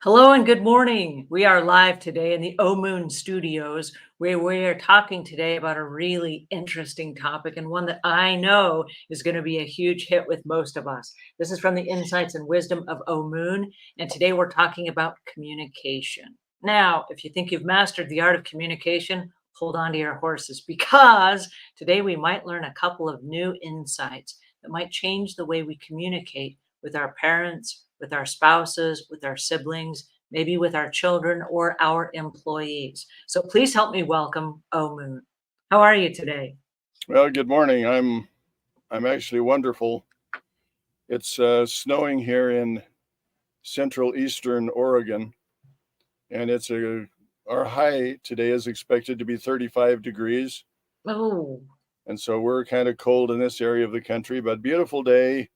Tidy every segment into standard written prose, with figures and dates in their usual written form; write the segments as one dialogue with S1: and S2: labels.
S1: Hello and good morning. We are live today in the Omuugn studios where we are talking today about a really interesting topic and one that I know is going to be a huge hit with most of us. This is from the Insights and Wisdom of Omuugn, and today we're talking about communication. Now, if you think you've mastered the art of communication, hold on to your horses because today we might learn a couple of new insights that might change the way we communicate with our parents, with our spouses, with our siblings, maybe with our children or our employees. So please help me welcome Omuugn. How are you today?
S2: Well, good morning. I'm actually wonderful. It's snowing here in central eastern Oregon, and our high today is expected to be 35 degrees,
S1: Oh,
S2: and so we're kind of cold in this area of the country. But beautiful day,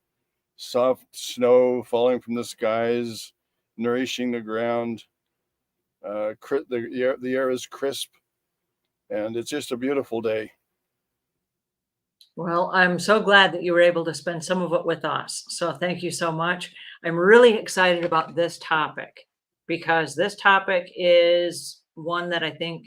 S2: soft snow falling from the skies, nourishing the ground. The air is crisp, and it's just a beautiful day.
S1: well, I'm so glad that you were able to spend some of it with us. So thank you so much. I'm really excited about this topic because this topic is one that I think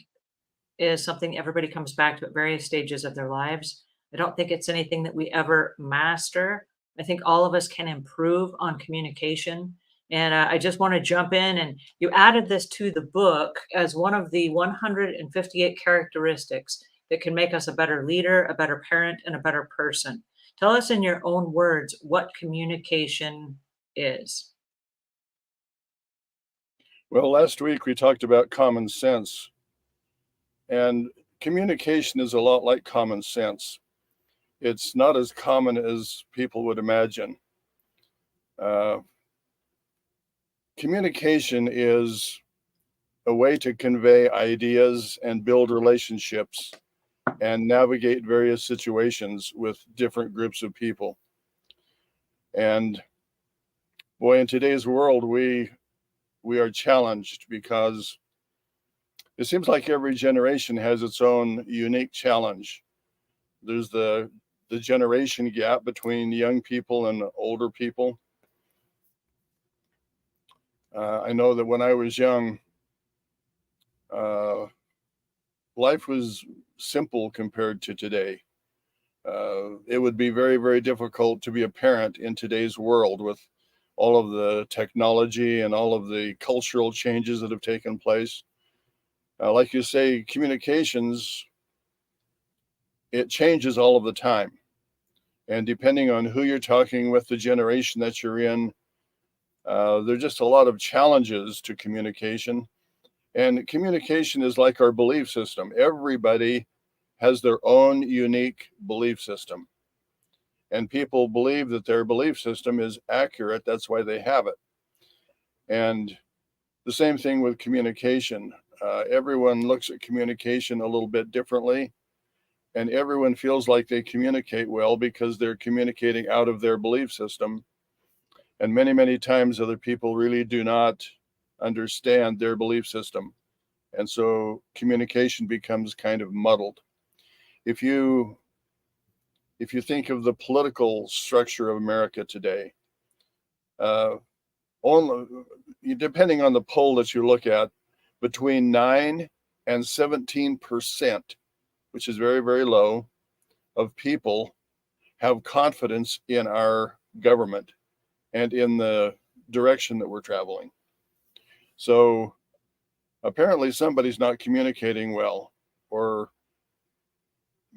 S1: is something everybody comes back to at various stages of their lives. I don't think it's anything that we ever master. I think all of us can improve on communication. And I just want to jump in. And you added this to the book as one of the 158 characteristics that can make us a better leader, a better parent, and a better person. Tell us in your own words what communication is.
S2: Well, last week we talked about common sense, and communication is a lot like common sense. It's not as common as people would imagine. Uh, Communication is a way to convey ideas and build relationships and navigate various situations with different groups of people. And boy, in today's world, we are challenged because it seems like every generation has its own unique challenge. There's the generation gap between young people and older people. I know that when I was young, uh, life was simple compared to today. It would be very, very difficult to be a parent in today's world with all of the technology and all of the cultural changes that have taken place. Like you say, communications, it changes all of the time. And depending on who you're talking with, the generation that you're in, there's just a lot of challenges to communication. And communication is like our belief system. Everybody has their own unique belief system. And people believe that their belief system is accurate. That's why they have it. And the same thing with communication. Everyone looks at communication a little bit differently, and everyone feels like they communicate well because they're communicating out of their belief system. And many, many times, other people really do not understand their belief system. And so communication becomes kind of muddled. If you if you think of the political structure of America today, uh, only, depending on the poll that you look at, between 9 and 17%, which is very, very low, of people have confidence in our government and in the direction that we're traveling. So apparently somebody's not communicating well, or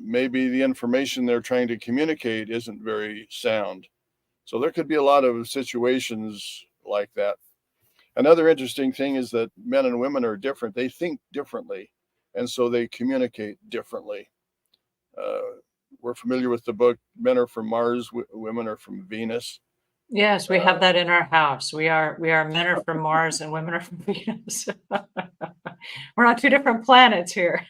S2: maybe the information they're trying to communicate isn't very sound. So there could be a lot of situations like that. Another interesting thing is that men and women are different. They think differently, and so they communicate differently. Uh, we're familiar with the book Men Are From Mars, Women Are From Venus.
S1: Yes, we have
S2: Uh,
S1: that in our house. We are men are from Mars and women are from Venus. We're on two different planets here.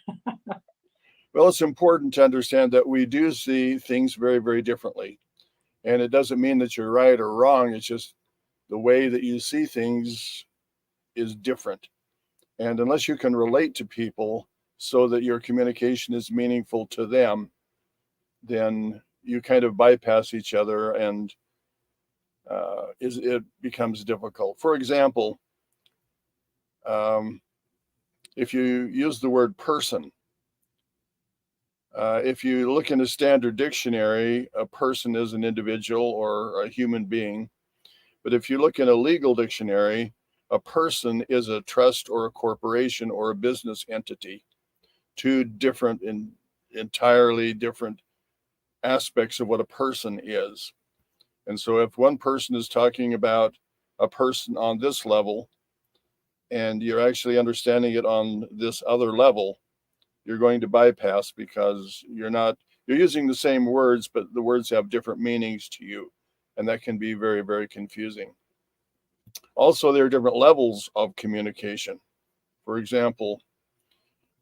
S2: well, it's important to understand that we do see things very, very differently. And it doesn't mean that you're right or wrong. It's just the way that you see things is different. And unless you can relate to people so that your communication is meaningful to them, then you kind of bypass each other, and it becomes difficult. For example, If you use the word person, if you look in a standard dictionary, a person is an individual or a human being. But if you look in a legal dictionary, a person is a trust or a corporation or a business entity. Two different and entirely different aspects of what a person is. And so if one person is talking about a person on this level and you're actually understanding it on this other level, you're going to bypass because you're using the same words, but the words have different meanings to you. And that can be very, very confusing. Also, there are different levels of communication. For example,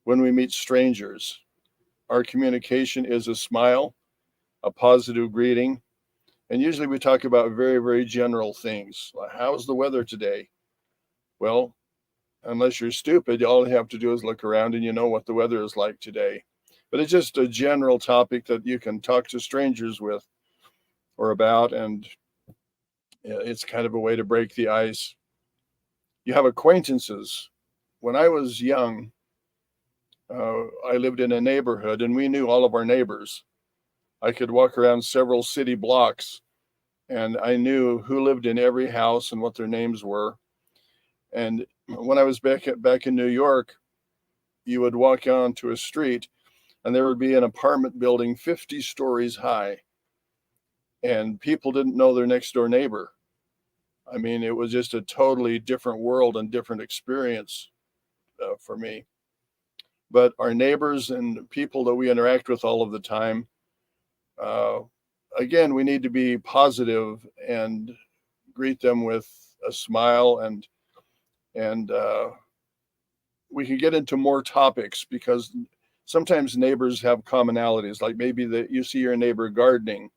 S2: when we meet strangers, our communication is a smile, a positive greeting, and usually we talk about very, very general things. Like, how's the weather today? Well, unless you're stupid, all you have to do is look around and you know what the weather is like today. But it's just a general topic that you can talk to strangers with or about, and it's kind of a way to break the ice. You have acquaintances. When I was young, I lived in a neighborhood and we knew all of our neighbors. I could walk around several city blocks and I knew who lived in every house and what their names were. And when I was back in New York, you would walk onto a street and there would be an apartment building 50 stories high and people didn't know their next door neighbor. I mean, it was just a totally different world and different experience for me. But our neighbors and people that we interact with all of the time, uh, again, we need to be positive and greet them with a smile, and we can get into more topics because sometimes neighbors have commonalities. Like maybe that you see your neighbor gardening,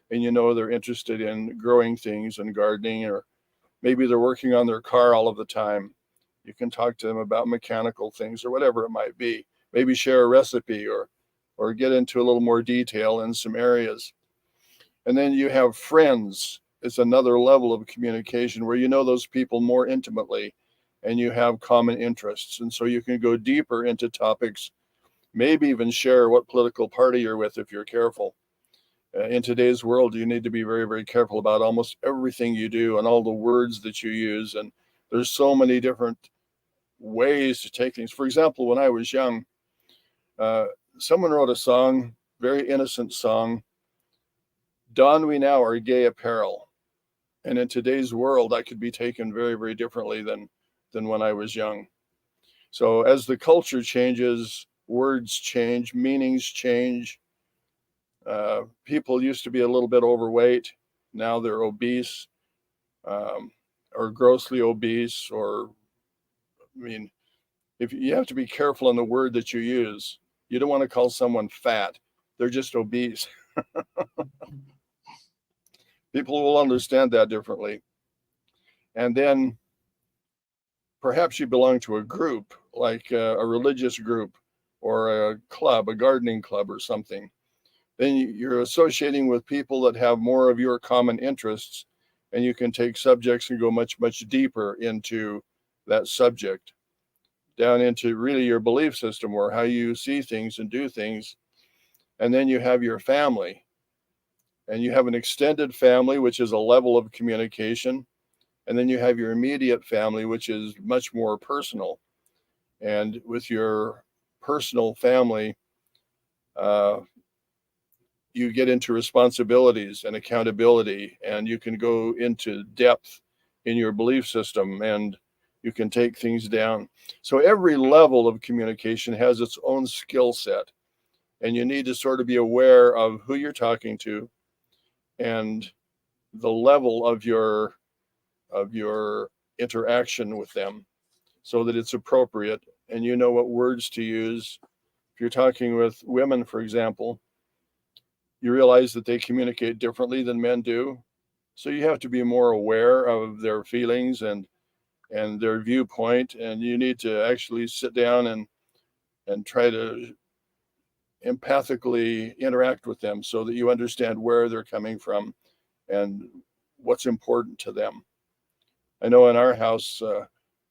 S2: and you know they're interested in growing things and gardening, or maybe they're working on their car all of the time. You can talk to them about mechanical things or whatever it might be. Maybe share a recipe or get into a little more detail in some areas. And then you have friends. It's another level of communication where you know those people more intimately and you have common interests. And so you can go deeper into topics, maybe even share what political party you're with if you're careful. In today's world, you need to be very, very careful about almost everything you do and all the words that you use. And there's so many different ways to take things. For example, when I was young, uh, someone wrote a song, very innocent song, "Don we now our gay apparel." And in today's world, that could be taken very, very differently than when I was young. So as the culture changes, words change, meanings change. People used to be a little bit overweight. Now they're obese, um, or grossly obese, or, I mean, if you have to be careful on the word that you use. You don't want to call someone fat. They're just obese. People will understand that differently. And then perhaps you belong to a group, like a religious group or a club, a gardening club or something. Then you're associating with people that have more of your common interests, and you can take subjects and go much, much deeper into that subject, down into really your belief system or how you see things and do things. And then you have your family, and you have an extended family, which is a level of communication. And then you have your immediate family, which is much more personal. And with your personal family, uh, you get into responsibilities and accountability, and you can go into depth in your belief system, and you can take things down. So every level of communication has its own skill set, and you need to sort of be aware of who you're talking to and the level of your interaction with them so that it's appropriate and you know what words to use. If you're talking with women, for example, you realize that they communicate differently than men do. So you have to be more aware of their feelings and their viewpoint, and you need to actually sit down and try to empathically interact with them so that you understand where they're coming from and what's important to them. I know in our house,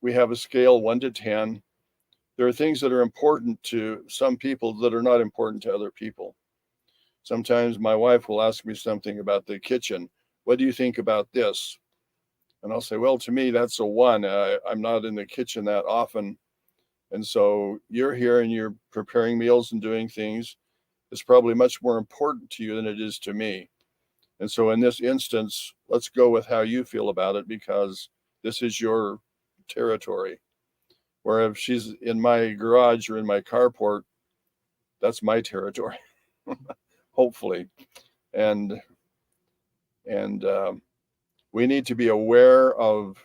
S2: we have a scale 1 to 10. There are things that are important to some people that are not important to other people. Sometimes my wife will ask me something about the kitchen. What do you think about this? And I'll say, well, to me, that's a 1. I'm not in the kitchen that often. And so you're here and you're preparing meals and doing things. It's probably much more important to you than it is to me. And so in this instance, let's go with how you feel about it, because this is your territory. Where if she's in my garage or in my carport, that's my territory, hopefully. And we need to be aware of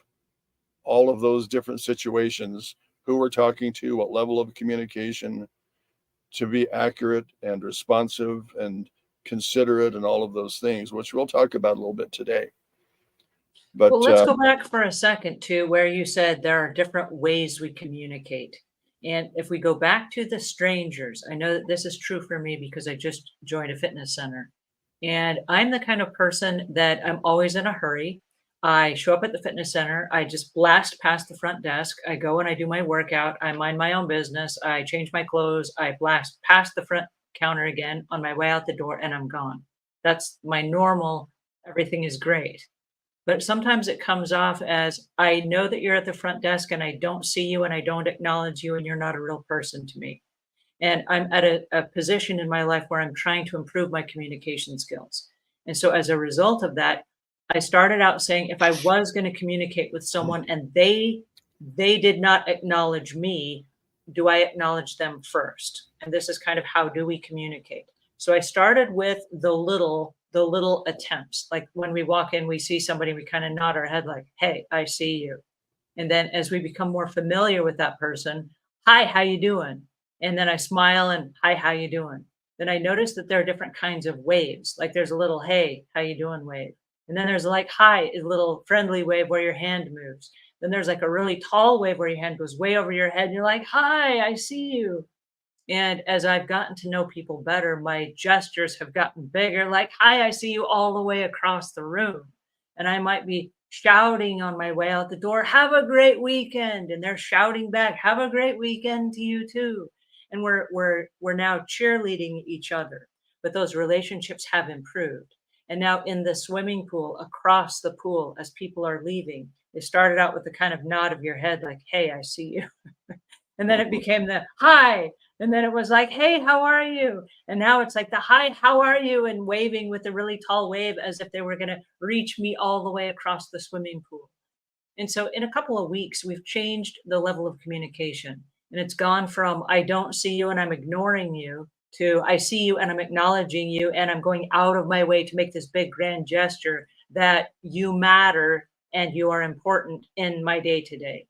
S2: all of those different situations, who we're talking to, what level of communication, to be accurate and responsive and considerate and all of those things, which we'll talk about a little bit today. But
S1: Well, let's go back for a second to where you said there are different ways we communicate. And if we go back to the strangers, I know that this is true for me because I just joined a fitness center. And I'm the kind of person that I'm always in a hurry. I show up at the fitness center, I just blast past the front desk. I go and I do my workout. I mind my own business. I change my clothes. I blast past the front counter again on my way out the door, and I'm gone. That's my normal, everything is great. But sometimes it comes off as, I know that you're at the front desk and I don't see you and I don't acknowledge you and you're not a real person to me. And I'm at a position in my life where I'm trying to improve my communication skills. And so as a result of that, I started out saying, if I was going to communicate with someone and they did not acknowledge me, do I acknowledge them first? And this is kind of, how do we communicate? So I started with the little attempts. Like when we walk in, we see somebody, we kind of nod our head like, hey, I see you. And then as we become more familiar with that person, hi, how you doing? And then I smile and, hi, how you doing? Then I notice that there are different kinds of waves. Like there's a little, hey, how you doing wave. And then there's like, hi, a little friendly wave where your hand moves. Then there's like a really tall wave where your hand goes way over your head and you're like, hi, I see you. And as I've gotten to know people better, my gestures have gotten bigger, like, hi, I see you all the way across the room. And I might be shouting on my way out the door, have a great weekend. And they're shouting back, have a great weekend to you too. And we're now cheerleading each other. But those relationships have improved. And now in the swimming pool, across the pool, as people are leaving, they started out with the kind of nod of your head, like, hey, I see you. And then it became the hi. And then it was like, hey, how are you? And now it's like the hi, how are you? And waving with a really tall wave as if they were going to reach me all the way across the swimming pool. And so in a couple of weeks, we've changed the level of communication. And it's gone from, I don't see you and I'm ignoring you, to I see you and I'm acknowledging you. And I'm going out of my way to make this big grand gesture that you matter and you are important in my day to day.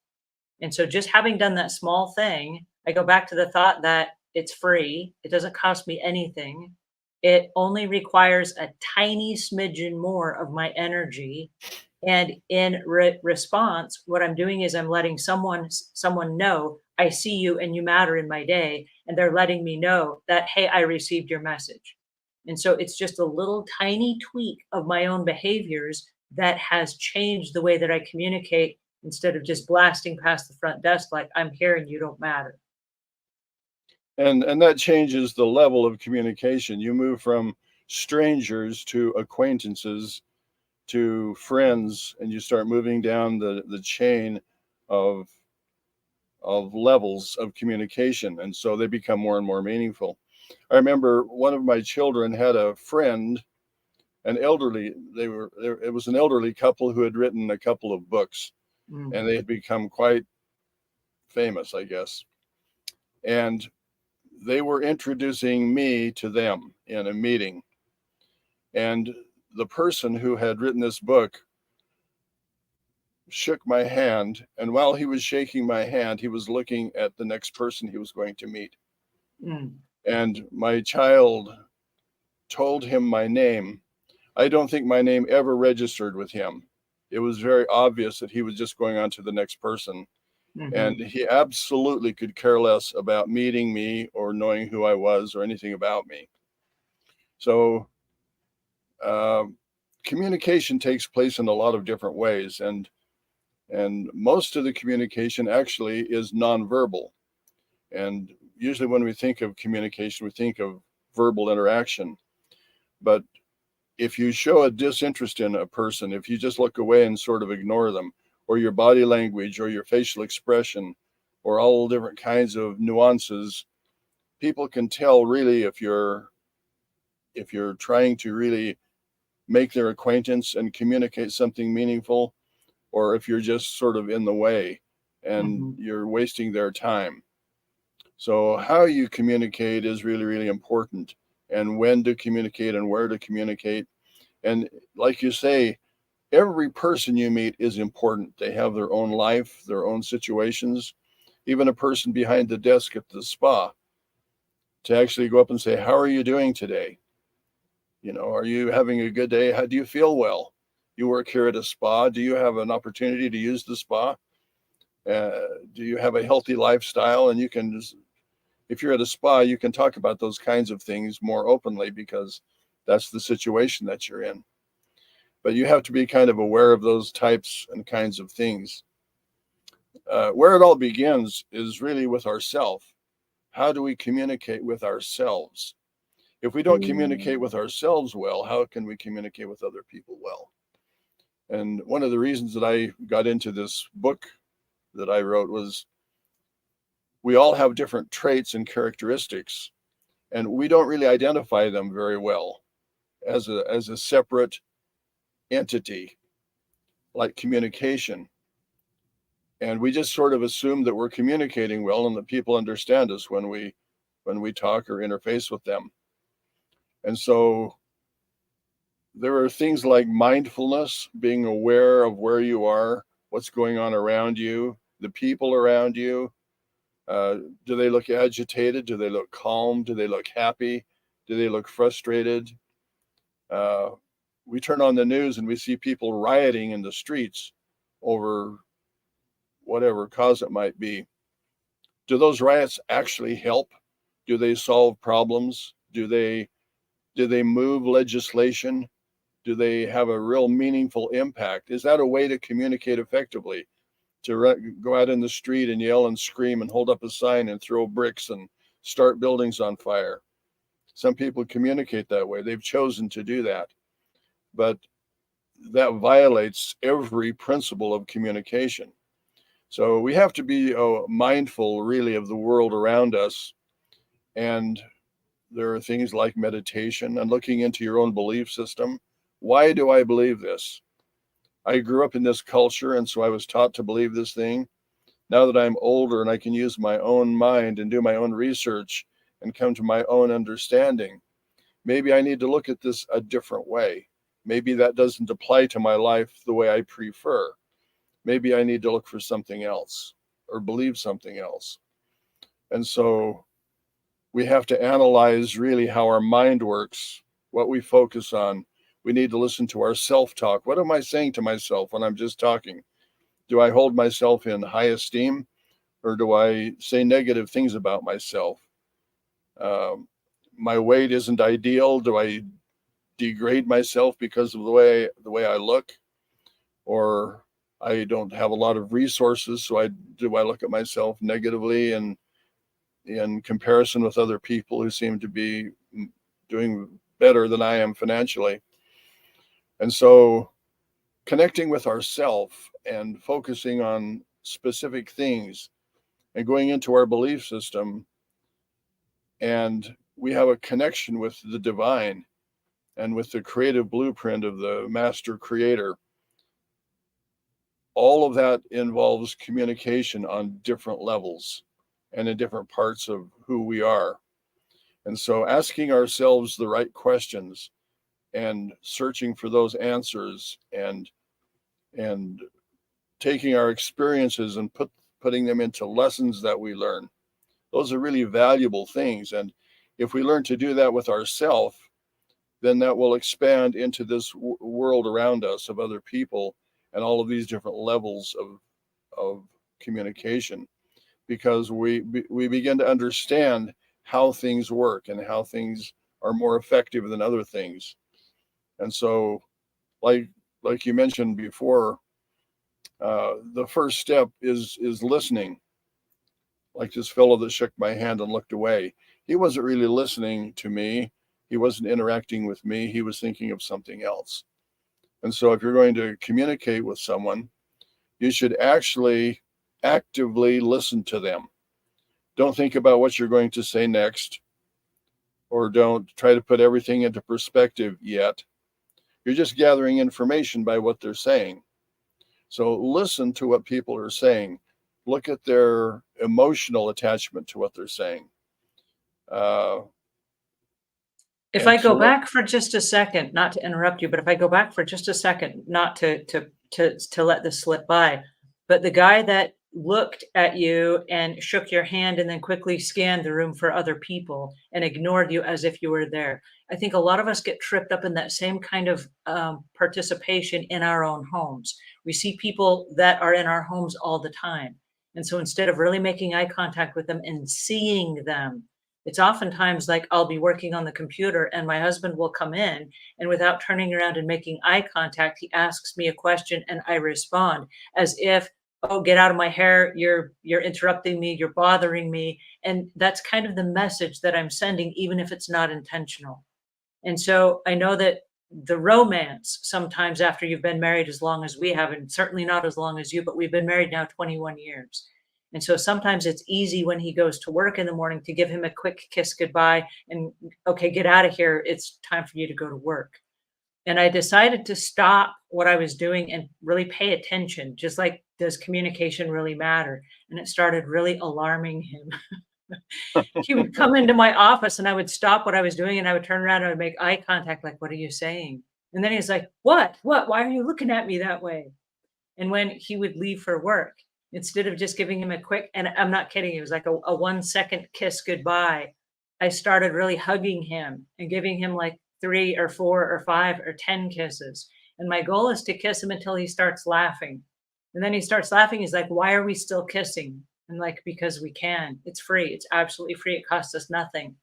S1: And so just having done that small thing, I go back to the thought that it's free. It doesn't cost me anything. It only requires a tiny smidgen more of my energy. And in response, what I'm doing is I'm letting someone know, I see you and you matter in my day. And they're letting me know that, hey, I received your message. And so it's just a little tiny tweak of my own behaviors that has changed the way that I communicate, instead of just blasting past the front desk like, I'm here and you don't matter.
S2: and that changes the level of communication. You move from strangers to acquaintances to friends, and you start moving down the chain of levels of communication, and so they become more and more meaningful. I remember one of my children had a friend, an elderly, it was an elderly couple who had written a couple of books,
S1: Mm.
S2: and they had become quite famous, I guess. And they were introducing me to them in a meeting. And the person who had written this book shook my hand. And while he was shaking my hand, he was looking at the next person he was going to meet.
S1: Mm.
S2: And my child told him my name. I don't think my name ever registered with him. It was very obvious that he was just going on to the next person. And
S1: Hmm.
S2: he absolutely could care less about meeting me or knowing who I was or anything about me. So uh, communication takes place in a lot of different ways. And And most of the communication actually is nonverbal. And usually when we think of communication, we think of verbal interaction. But if you show a disinterest in a person, if you just look away and sort of ignore them, or your body language or your facial expression, or all different kinds of nuances, people can tell really if you're trying to really make their acquaintance and communicate something meaningful, or if you're just sort of in the way and you're wasting their time. So how you communicate is really, really important, and when to communicate and where to communicate. And like you say, every person you meet is important. They have their own life, their own situations. Even a person behind the desk at the spa, to actually go up and say, how are you doing today? Are you having a good day? How do you feel? Well, you work here at a spa. Do you have an opportunity to use the spa? Do you have a healthy lifestyle? And you can just, if you're at a spa, you can talk about those kinds of things more openly because that's the situation that you're in. But you have to be kind of aware of those types and kinds of things. Where it all begins is really with ourselves. How do we communicate with ourselves? If we don't communicate with ourselves well, how can we communicate with other people well? And one of the reasons that I got into this book that I wrote was we all have different traits and characteristics, and we don't really identify them very well as a separate entity like communication. And we just sort of assume that we're communicating well and that people understand us when we talk or interface with them. And so there are things like mindfulness, being aware of where you are, what's going on around you, the people around you. Do they look agitated? Do they look calm? Do they look happy? Do they look frustrated? Uh, we turn on the news and we see people rioting in the streets over whatever cause it might be. Do those riots actually help? Do they solve problems? Do they move legislation? Do they have a real meaningful impact? Is that a way to communicate effectively? To go out in the street and yell and scream and hold up a sign and throw bricks and start buildings on fire? Some people communicate that way. They've chosen to do that. But that violates every principle of communication. So we have to be mindful, really, of the world around us. And there are things like meditation and looking into your own belief system. Why do I believe this? I grew up in this culture, and so I was taught to believe this thing. Now that I'm older and I can use my own mind and do my own research and come to my own understanding, maybe I need to look at this a different way. Maybe that doesn't apply to my life the way I prefer. Maybe I need to look for something else or believe something else. And so we have to analyze really how our mind works, what we focus on. We need to listen to our self-talk. What am I saying to myself when I'm just talking? Do I hold myself in high esteem, or do I say negative things about myself? My weight isn't ideal. Do I degrade myself because of the way I look? Or I don't have a lot of resources, so do I look at myself negatively and in comparison with other people who seem to be doing better than I am financially? And so connecting with ourself and focusing on specific things and going into our belief system, and we have a connection with the divine and with the creative blueprint of the master creator. All of that involves communication on different levels and in different parts of who we are. And so asking ourselves the right questions and searching for those answers and taking our experiences and putting them into lessons that we learn. Those are really valuable things. And if we learn to do that with ourselves, then that will expand into this world around us of other people and all of these different levels of communication, because we begin to understand how things work and how things are more effective than other things. And so, like you mentioned before, The first step is listening. Like this fellow that shook my hand and looked away. He wasn't really listening to me. He wasn't interacting with me. He was thinking of something else. And so if you're going to communicate with someone, you should actually actively listen to them. Don't think about what you're going to say next, or don't try to put everything into perspective yet. You're just gathering information by what they're saying. So listen to what people are saying. Look at their emotional attachment to what they're saying.
S1: If
S2: And
S1: I go
S2: select.
S1: back for just a second, not to interrupt you, but if I go back for just a second, not to let this slip by, but the guy that looked at you and shook your hand and then quickly scanned the room for other people and ignored you as if you were there. I think a lot of us get tripped up in that same kind of participation in our own homes. We see people that are in our homes all the time. And so instead of really making eye contact with them and seeing them, it's oftentimes like I'll be working on the computer and my husband will come in, and without turning around and making eye contact, he asks me a question and I respond as if, "Oh, get out of my hair. You're interrupting me. You're bothering me." And that's kind of the message that I'm sending, even if it's not intentional. And so I know that the romance sometimes after you've been married as long as we have, and certainly not as long as you, but we've been married now 21 years. And so sometimes it's easy when he goes to work in the morning to give him a quick kiss goodbye and, okay, get out of here. It's time for you to go to work. And I decided to stop what I was doing and really pay attention, just like, does communication really matter? And it started really alarming him. He would come into my office and I would stop what I was doing and I would turn around and I would make eye contact, like, "What are you saying?" And then he's like, "What? What? Why are you looking at me that way?" And when he would leave for work, instead of just giving him a quick, and I'm not kidding, it was like a 1 second kiss goodbye, I started really hugging him and giving him like 3 or 4 or 5 or 10 kisses. And my goal is to kiss him until he starts laughing. And then he starts laughing. He's like, "Why are we still kissing?" And like, because we can. It's free. It's absolutely free. It costs us nothing.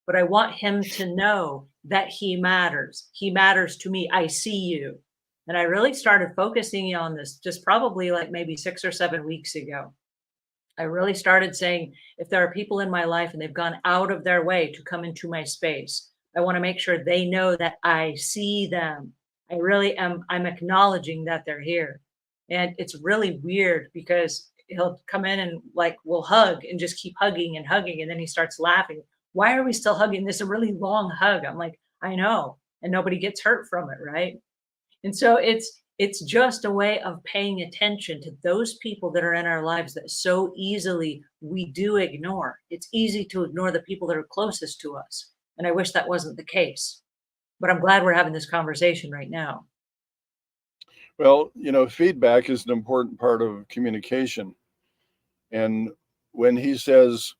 S1: But I want him to know that he matters. He matters to me. I see you. And I really started focusing on this just probably like maybe 6 or 7 weeks ago. I really started saying, if there are people in my life and they've gone out of their way to come into my space, I want to make sure they know that I see them. I really am, I'm acknowledging that they're here. And it's really weird because he'll come in and like we'll hug and just keep hugging and hugging. And then he starts laughing. "Why are we still hugging? This is a really long hug." I'm like, "I know. And nobody gets hurt from it, right?" And so it's just a way of paying attention to those people that are in our lives that so easily we do ignore. It's easy to ignore the people that are closest to us. And I wish that wasn't the case. But I'm glad we're having this conversation right now.
S2: Well, feedback is an important part of communication. And when he says,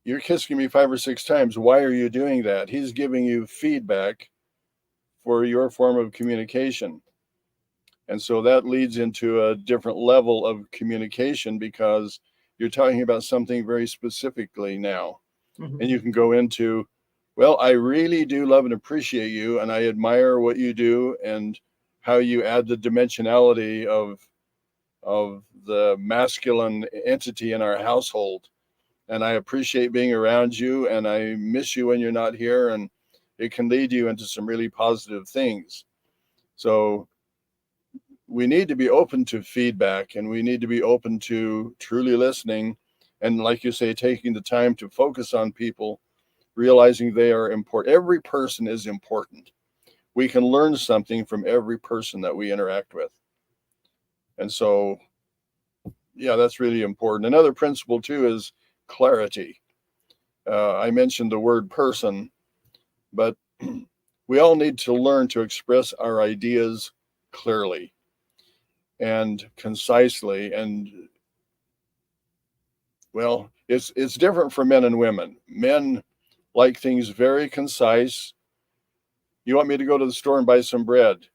S2: "You're kissing me 5 or 6 times, why are you doing that?" He's giving you feedback for your form of communication. And so that leads into a different level of communication because you're talking about something very specifically now.
S1: Mhm.
S2: And you can go into, "Well, I really do love and appreciate you, and I admire what you do and how you add the dimensionality of the masculine entity in our household. And I appreciate being around you, and I miss you when you're not here, and it can lead you into some really positive things." So we need to be open to feedback, and we need to be open to truly listening, and like you say, taking the time to focus on people, realizing they are important. Every person is important. We can learn something from every person that we interact with. And so, yeah, that's really important. Another principle too is clarity. I mentioned the word person, but we all need to learn to express our ideas clearly and concisely. And well, it's different for men and women. Men like things very concise. "You want me to go to the store and buy some bread?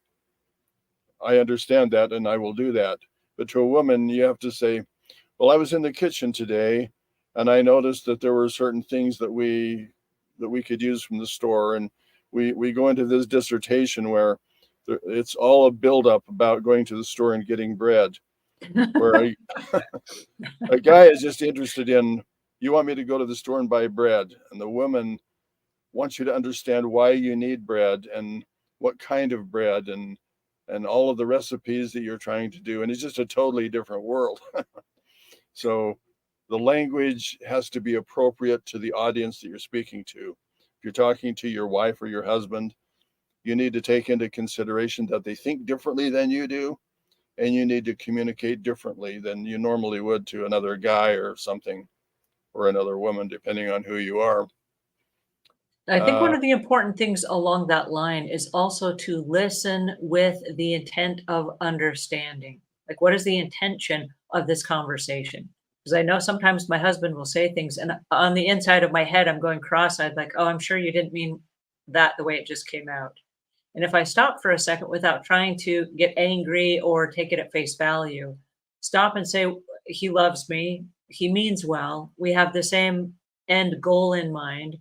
S2: I understand that, and I will do that." But to a woman, you have to say, "Well, I was in the kitchen today, and I noticed that there were certain things that we could use from the store." And we go into this dissertation where It's all a buildup about going to the store and getting bread, where a guy is just interested in, you want me to go to the store and buy bread, and the woman wants you to understand why you need bread and what kind of bread and all of the recipes that you're trying to do, and it's just a totally different world. So the language has to be appropriate to the audience that you're speaking to. If you're talking to your wife or your husband, you need to take into consideration that they think differently than you do, and you need to communicate differently than you normally would to another guy or something, or another woman, depending on who you are.
S1: I think one
S2: Uh,
S1: of the important things along that line is also to listen with the intent of understanding. Like, what is the intention of this conversation? Because I know sometimes my husband will say things, and on the inside of my head, I'm going cross-eyed, like, oh, I'm sure you didn't mean that the way it just came out. And if I stop for a second without trying to get angry or take it at face value, stop and say, he loves me, he means well, we have the same end goal in mind,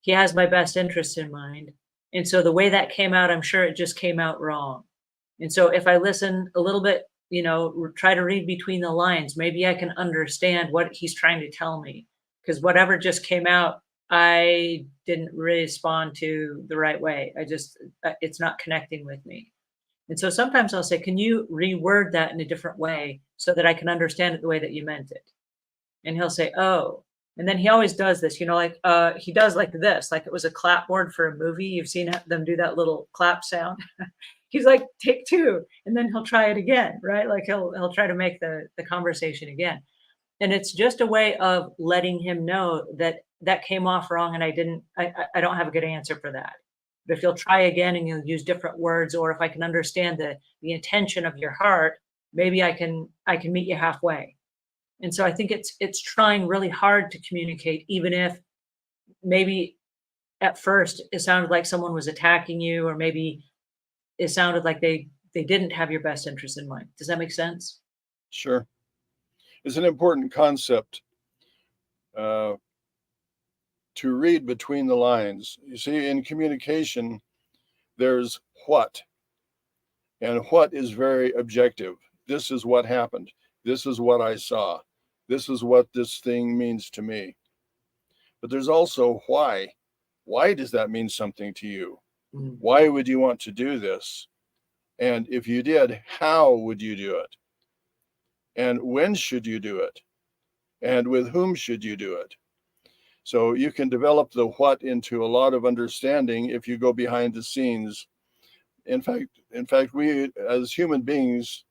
S1: he has my best interest in mind. And so the way that came out, I'm sure it just came out wrong. And so if I listen a little bit, try to read between the lines, maybe I can understand what he's trying to tell me. Because whatever just came out, I didn't respond to the right way. It's not connecting with me. And so sometimes I'll say, can you reword that in a different way so that I can understand it the way that you meant it? And he'll say, "Oh." And then he always does this, like, he does like this, like it was a clapboard for a movie. You've seen them do that little clap sound. He's like, "Take 2," and then he'll try it again, right? Like he'll try to make the conversation again. And it's just a way of letting him know that that came off wrong and I don't have a good answer for that. But if you'll try again and you'll use different words, or if I can understand the intention of your heart, maybe I can meet you halfway. And so I think it's trying really hard to communicate, even if maybe at first it sounded like someone was attacking you, or maybe it sounded like they didn't have your best interest in mind. Does that make sense?
S2: sure. It's an important concept uh, to read between the lines. You see, in communication, there's what, and what is very objective. This is what happened. This is what I saw. This is what this thing means to me. But there's also why. Why does that mean something to you?
S1: Mm.
S2: Why would you want to do this? And if you did, how would you do it? And when should you do it? And with whom should you do it? So you can develop the what into a lot of understanding if you go behind the scenes. In fact, we as human beings,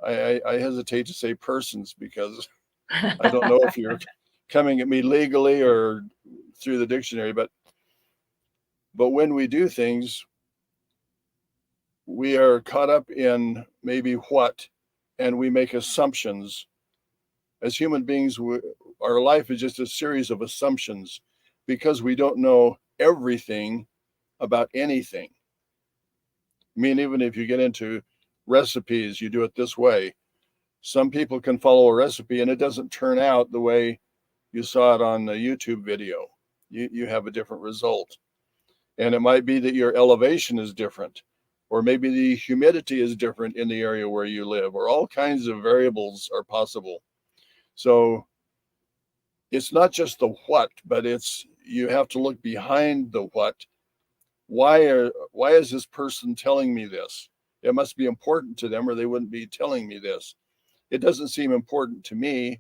S2: I hesitate to say persons because I don't know if you're coming at me legally or through the dictionary, but when we do things, we are caught up in maybe what, and we make assumptions. As human beings, our life is just a series of assumptions because we don't know everything about anything. I mean, even if you get into recipes, you do it this way. Some people can follow a recipe and it doesn't turn out the way you saw it on the YouTube video. You have a different result. And it might be that your elevation is different, or maybe the humidity is different in the area where you live, or all kinds of variables are possible. So it's not just the what, but it's you have to look behind the what. Why is this person telling me this? It must be important to them or they wouldn't be telling me this. It doesn't seem important to me,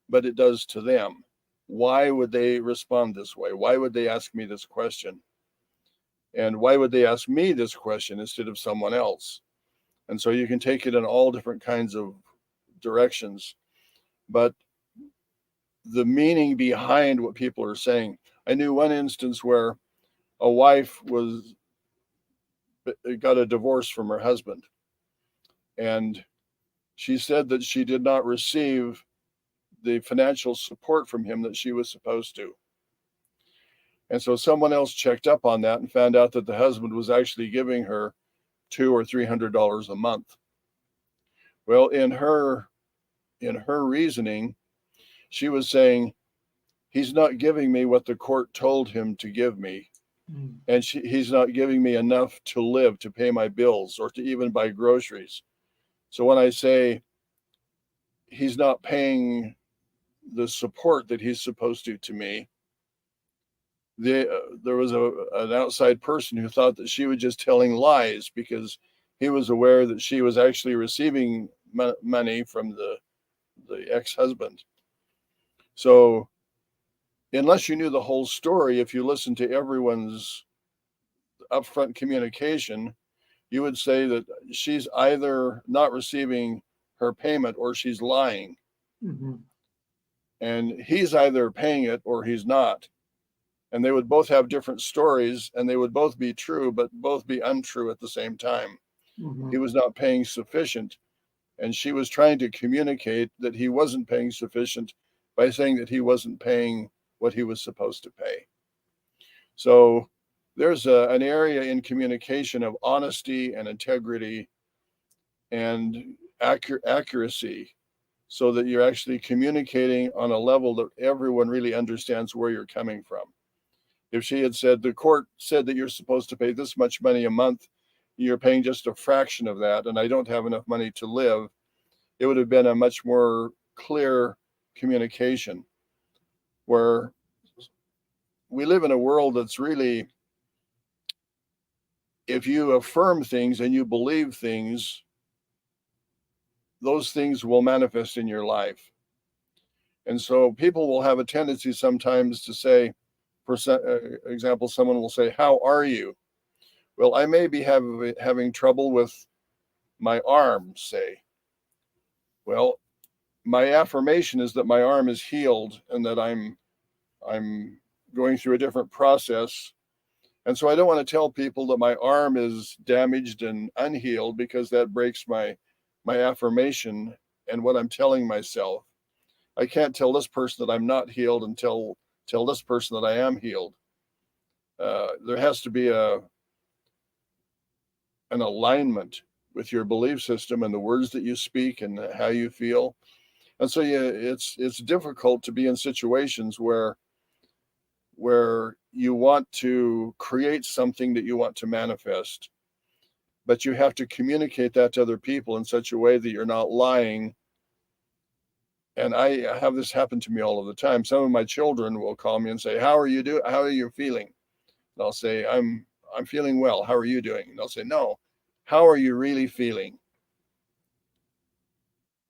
S2: but it does to them. Why would they respond this way? Why would they ask me this question? And why would they ask me this question instead of someone else? And so you can take it in all different kinds of directions. But the meaning behind what people are saying. I knew one instance where a wife was got a divorce from her husband, and she said that she did not receive the financial support from him that she was supposed to. And so someone else checked up on that and found out that the husband was actually giving her $200 or $300 a month. Well, in her reasoning, she was saying, he's not giving me what the court told him to give me.
S1: Mm.
S2: and he's not giving me enough to live, to pay my bills, or to even buy groceries. So when I say he's not paying the support that he's supposed to me, there was an outside person who thought that she was just telling lies, because he was aware that she was actually receiving money from the ex-husband. So unless you knew the whole story, if you listened to everyone's upfront communication, you would say that she's either not receiving her payment or she's lying.
S1: Mm-hmm.
S2: And he's either paying it or he's not. And they would both have different stories, and they would both be true, but both be untrue at the same time.
S1: Mm-hmm.
S2: He was not paying sufficient, and she was trying to communicate that he wasn't paying sufficient by saying that he wasn't paying what he was supposed to pay. So there's an area in communication of honesty and integrity and accuracy, so that you're actually communicating on a level that everyone really understands where you're coming from. If she had said, the court said that you're supposed to pay this much money a month, you're paying just a fraction of that, and I don't have enough money to live, it would have been a much more clear communication. Where we live in a world that's really, if you affirm things and you believe things, those things will manifest in your life. And so people will have a tendency sometimes to say, for example, someone will say, "How are you?" Well, I may be having trouble with my arm, say. Well, my affirmation is that my arm is healed and that I'm going through a different process. And so I don't want to tell people that my arm is damaged and unhealed, because that breaks my affirmation and what I'm telling myself. I can't tell this person that I'm not healed and tell this person that I am healed. There has to be an alignment with your belief system and the words that you speak and how you feel. And so yeah, it's difficult to be in situations where you want to create something that you want to manifest, but you have to communicate that to other people in such a way that you're not lying. And I have this happen to me all of the time. Some of my children will call me and say, "How are you doing? How are you feeling?" And I'll say, I'm feeling well. How are you doing?" And they'll say, "No, how are you really feeling?"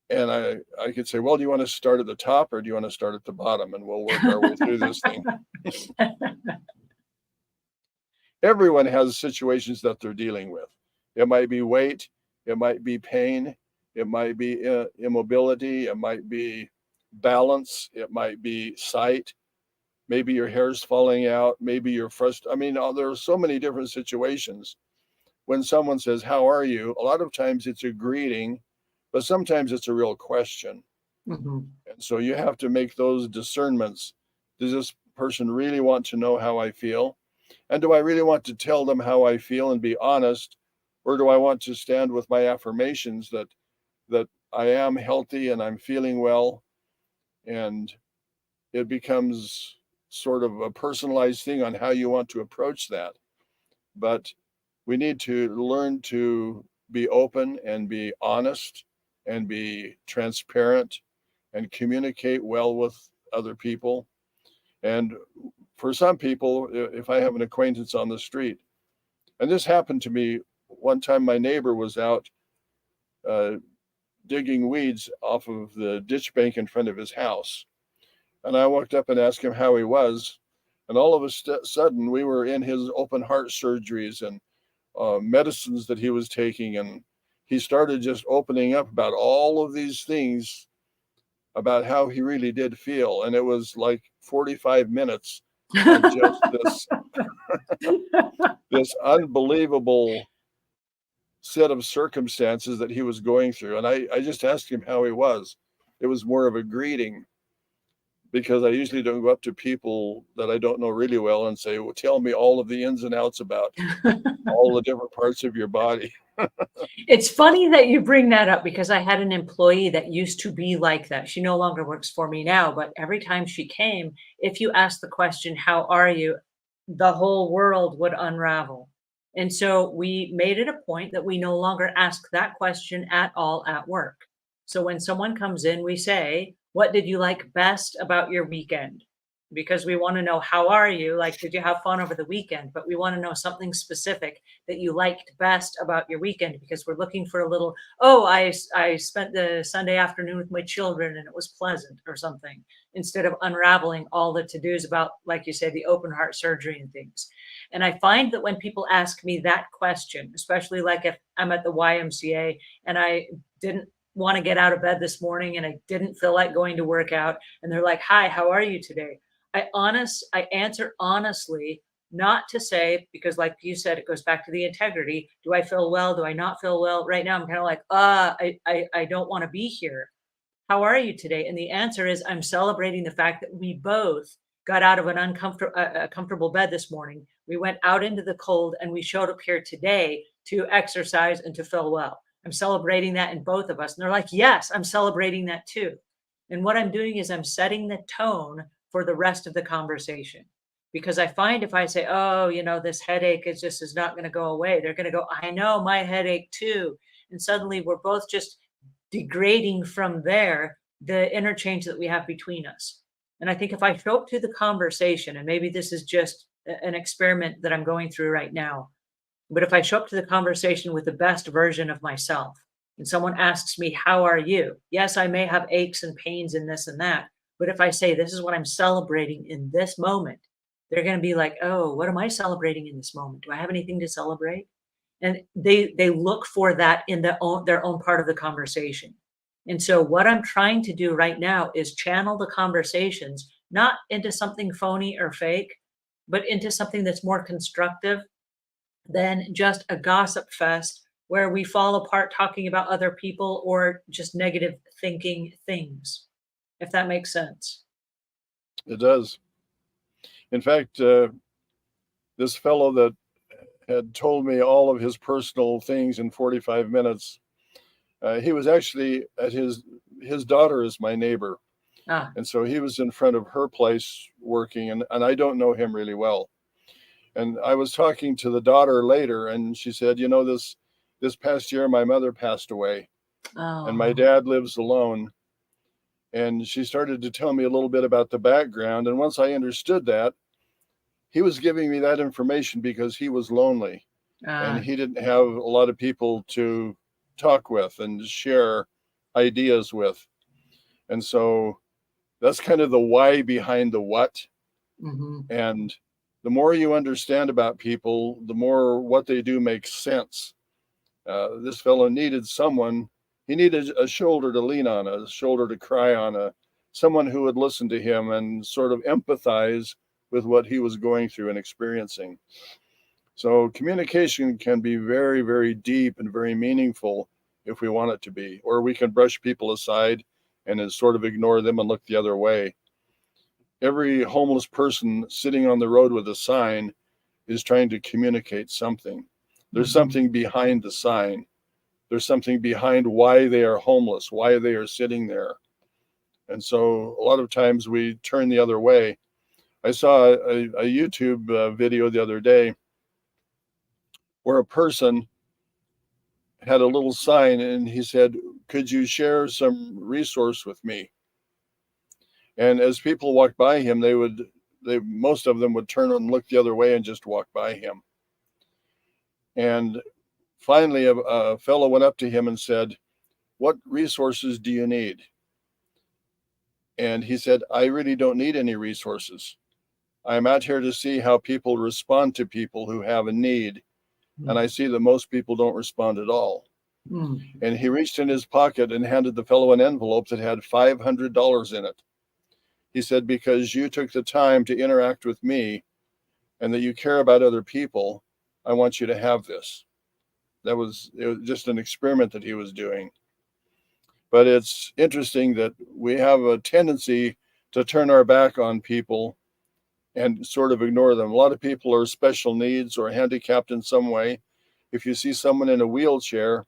S2: And I could say, "Well, do you want to start at the top or do you want to start at the bottom? And we'll work our way through this thing." Everyone has situations that they're dealing with. It might be weight, it might be pain, it might be immobility, it might be balance, it might be sight, maybe your hair's falling out, maybe you're frustrated. I mean, there are so many different situations. When someone says, "How are you?" a lot of times it's a greeting, but sometimes it's a real question.
S1: Mm-hmm.
S2: And so you have to make those discernments. Does this person really want to know how I feel? And do I really want to tell them how I feel and be honest? Or do I want to stand with my affirmations that I am healthy and I'm feeling well? And it becomes sort of a personalized thing on how you want to approach that. But we need to learn to be open and be honest and be transparent and communicate well with other people. And for some people, if I have an acquaintance on the street, and this happened to me one time, my neighbor was out uh, digging weeds off of the ditch bank in front of his house. And I walked up and asked him how he was. And all of a sudden, we were in his open heart surgeries and medicines that he was taking. And he started just opening up about all of these things, about how he really did feel. And it was like 45 minutes of just this unbelievable set of circumstances that he was going through. And I just asked him how he was. It was more of a greeting, because I usually don't go up to people that I don't know really well and say, "Well, tell me all of the ins and outs about all the different parts of your body."
S1: It's funny that you bring that up, because I had an employee that used to be like that. She no longer works for me now, but every time she came, if you asked the question, "How are you?" the whole world would unravel. And so we made it a point that we no longer ask that question at all at work. So when someone comes in, we say, "What did you like best about your weekend?" Because we want to know, how are you? Like, did you have fun over the weekend? But we want to know something specific that you liked best about your weekend, because we're looking for a little, oh, I spent the Sunday afternoon with my children and it was pleasant or something, instead of unraveling all the to-dos about, like you say, the open heart surgery and things. And I find that when people ask me that question, especially like if I'm at the YMCA and I didn't want to get out of bed this morning and I didn't feel like going to work out, and they're like, "Hi, how are you today?" I answer honestly, not to say, because like you said, it goes back to the integrity. Do I feel well? Do I not feel well? Right now, I'm kind of like, I don't want to be here. How are you today? And the answer is, I'm celebrating the fact that we both got out of an uncomfortable, a comfortable bed this morning. We went out into the cold and we showed up here today to exercise and to feel well. I'm celebrating that in both of us. And they're like, yes, I'm celebrating that too. And what I'm doing is I'm setting the tone for the rest of the conversation. Because I find if I say, oh, this headache is not going to go away, they're going to go, I know, my headache too. And suddenly we're both just degrading from there the interchange that we have between us. And I think if I show up to the conversation, and maybe this is just an experiment that I'm going through right now, but if I show up to the conversation with the best version of myself, and someone asks me, how are you? Yes, I may have aches and pains and this and that. But if I say, this is what I'm celebrating in this moment, they're going to be like, oh, what am I celebrating in this moment? Do I have anything to celebrate? And they look for that in their own part of the conversation. And so what I'm trying to do right now is channel the conversations not into something phony or fake, but into something that's more constructive than just a gossip fest where we fall apart talking about other people or just negative thinking things, if that makes sense.
S2: It does. In fact, this fellow that had told me all of his personal things in 45 minutes, he was actually at his daughter is my neighbor.
S1: Ah,
S2: And so he was in front of her place working, and I don't know him really well. And I was talking to the daughter later, and she said, this past year my mother passed away, and my
S1: oh,
S2: dad lives alone. And she started to tell me a little bit about the background. And once I understood that, he was giving me that information because he was lonely and
S1: ah,
S2: he didn't have a lot of people to talk with and share ideas with. And so that's kind of the why behind the what.
S1: mhm,
S2: And the more you understand about people, the more what they do makes sense. This fellow needed someone. He needed a shoulder to lean on, a shoulder to cry on, someone who would listen to him and sort of empathize with what he was going through and experiencing. So communication can be very, very deep and very meaningful if we want it to be, or we can brush people aside and sort of ignore them and look the other way. Every homeless person sitting on the road with a sign is trying to communicate something. There's
S1: mhm.
S2: something behind the sign. There's something behind why they are homeless, why they are sitting there. And so a lot of times we turn the other way. I saw a YouTube video the other day where a person had a little sign and he said, could you share some resource with me? And as people walked by him, most of them would turn and look the other way and just walk by him. And finally, a fellow went up to him and said, what resources do you need? And he said, I really don't need any resources. I'm out here to see how people respond to people who have a need. And I
S1: Mm,
S2: see that most people don't respond at all.
S1: mm,
S2: And he reached in his pocket and handed the fellow an envelope that had $500 in it. He said, because you took the time to interact with me and that you care about other people, I want you to have this. It was just an experiment that he was doing. But it's interesting that we have a tendency to turn our back on people and sort of ignore them. A lot of people are special needs or handicapped in some way. If you see someone in a wheelchair,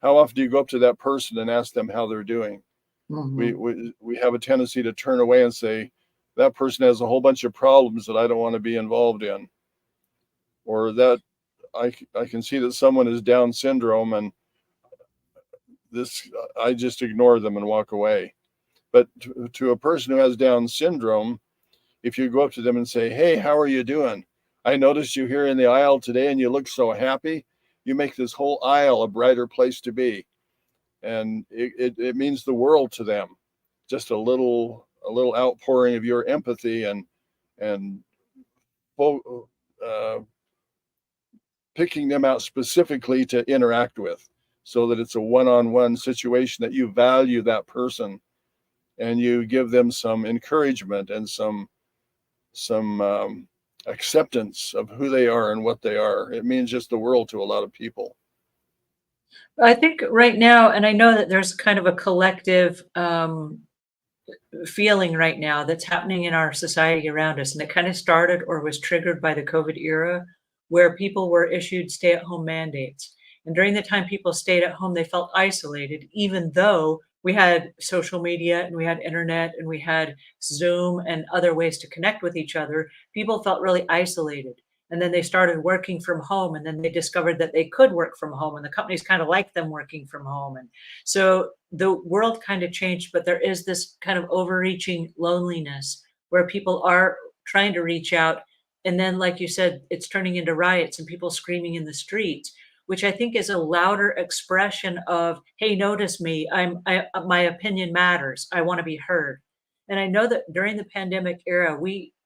S2: how often do you go up to that person and ask them how they're doing? We
S1: mhm.
S2: we, we have a tendency to turn away and say, that person has a whole bunch of problems that I don't want to be involved in, or that I can see that someone is Down syndrome, and this, I just ignore them and walk away. But to a person who has Down syndrome, if you go up to them and say, "Hey, how are you doing? I noticed you here in the aisle today and you look so happy," you make this whole aisle a brighter place to be. And it means the world to them. Just a little outpouring of your empathy and uh, picking them out specifically to interact with, so that it's a one-on-one situation, that you value that person and you give them some encouragement and some acceptance of who they are and what they are. It means just the world to a lot of people.
S1: I think right now, and I know that there's kind of a collective feeling right now that's happening in our society around us, and it kind of started or was triggered by the COVID era, where people were issued stay-at-home mandates. And during the time people stayed at home, they felt isolated, even though we had social media and we had internet and we had Zoom and other ways to connect with each other. People felt really isolated. And then they started working from home, and then they discovered that they could work from home, and the companies kind of liked them working from home. And so the world kind of changed, but there is this kind of overreaching loneliness where people are trying to reach out. And then, like you said, it's turning into riots and people screaming in the streets, which I think is a louder expression of, hey, notice me. My opinion matters. I want to be heard. And I know that during the pandemic era,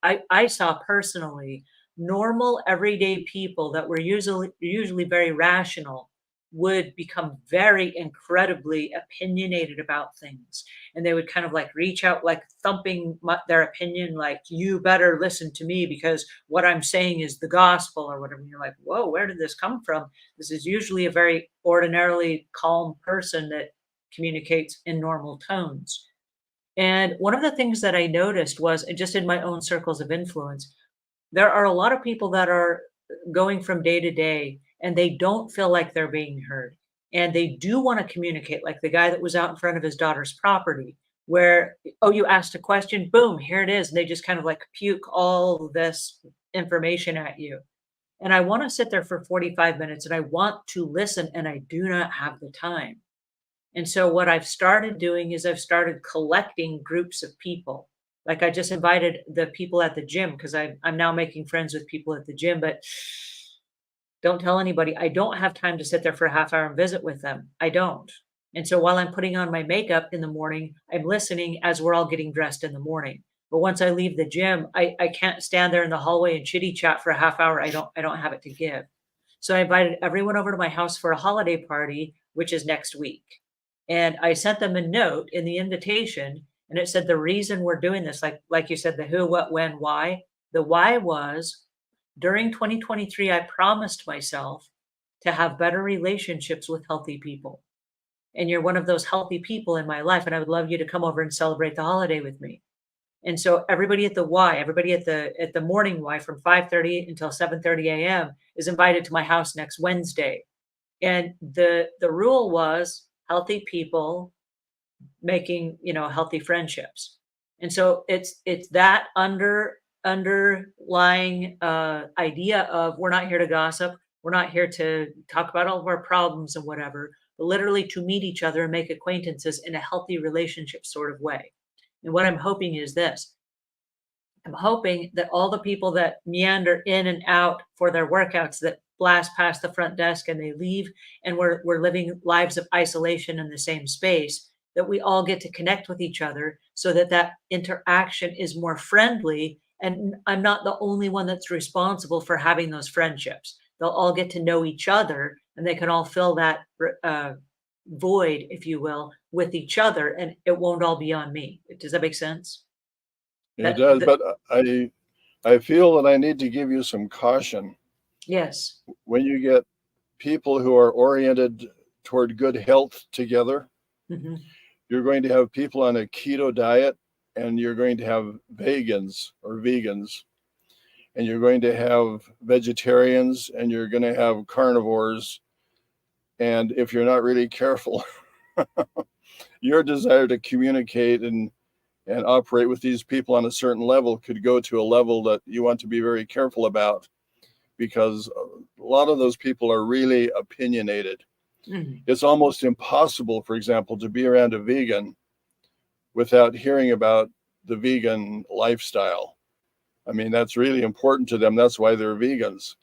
S1: I saw personally normal everyday people that were usually very rational would become very incredibly opinionated about things, and they would kind of like reach out, like thumping their opinion, like, you better listen to me because what I'm saying is the gospel or whatever. And you're like, whoa, where did this come from? This is usually a very ordinarily calm person that communicates in normal tones. And one of the things that I noticed was, just in my own circles of influence, there are a lot of people that are going from day to day and they don't feel like they're being heard. And they do want to communicate, like the guy that was out in front of his daughter's property, where, oh, you asked a question, boom, here it is. And they just kind of like puke all this information at you. And I want to sit there for 45 minutes and I want to listen, and I do not have the time. And so what I've started doing is I've started collecting groups of people. Like I just invited the people at the gym because I'm now making friends with people at the gym, but don't tell anybody. I don't have time to sit there for a half hour and visit with them. I don't. And so while I'm putting on my makeup in the morning, I'm listening as we're all getting dressed in the morning. But once I leave the gym, I can't stand there in the hallway and chitty chat for a half hour. I don't have it to give. So I invited everyone over to my house for a holiday party, which is next week. And I sent them a note in the invitation, and it said the reason we're doing this, like you said, the who, what, when, why. The why was, during 2023, I promised myself to have better relationships with healthy people. And you're one of those healthy people in my life, and I would love you to come over and celebrate the holiday with me. And so everybody at the Y, everybody at the morning Y from 5:30 until 7:30 a.m. is invited to my house next Wednesday. And the rule was healthy people making, healthy friendships. And so it's that underlying idea of, we're not here to gossip, we're not here to talk about all of our problems and whatever, but literally to meet each other and make acquaintances in a healthy relationship sort of way. And what I'm hoping is this: I'm hoping that all the people that meander in and out for their workouts, that blast past the front desk and they leave, and we're living lives of isolation in the same space, that we all get to connect with each other so that that interaction is more friendly. And I'm not the only one that's responsible for having those friendships. They'll all get to know each other, and they can all fill that void, if you will, with each other, and it won't all be on me. Does that make sense?
S2: It
S1: That
S2: does,
S1: the
S2: but I feel that I need to give you some caution.
S1: Yes.
S2: When you get people who are oriented toward good health together,
S1: Mhm.
S2: you're going to have people on a keto diet, and you're going to have vegans, and you're going to have vegetarians, and you're going to have carnivores. And if you're not really careful, your desire to communicate and operate with these people on a certain level could go to a level that you want to be very careful about, because a lot of those people are really opinionated.
S1: Mhm.
S2: It's almost impossible, for example, to be around a vegan without hearing about the vegan lifestyle. I mean, that's really important to them. That's why they're vegans.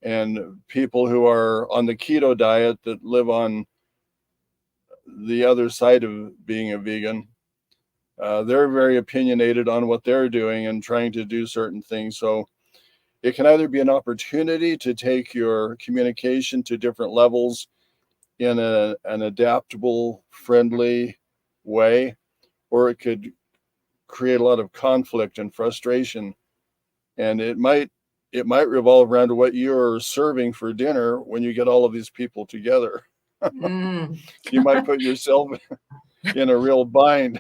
S2: And people who are on the keto diet that live on the other side of being a vegan, they're very opinionated on what they're doing and trying to do certain things. So it can either be an opportunity to take your communication to different levels in an adaptable, friendly way, or it could create a lot of conflict and frustration. And it might revolve around what you're serving for dinner when you get all of these people together.
S1: Mm.
S2: You might put yourself in a real bind.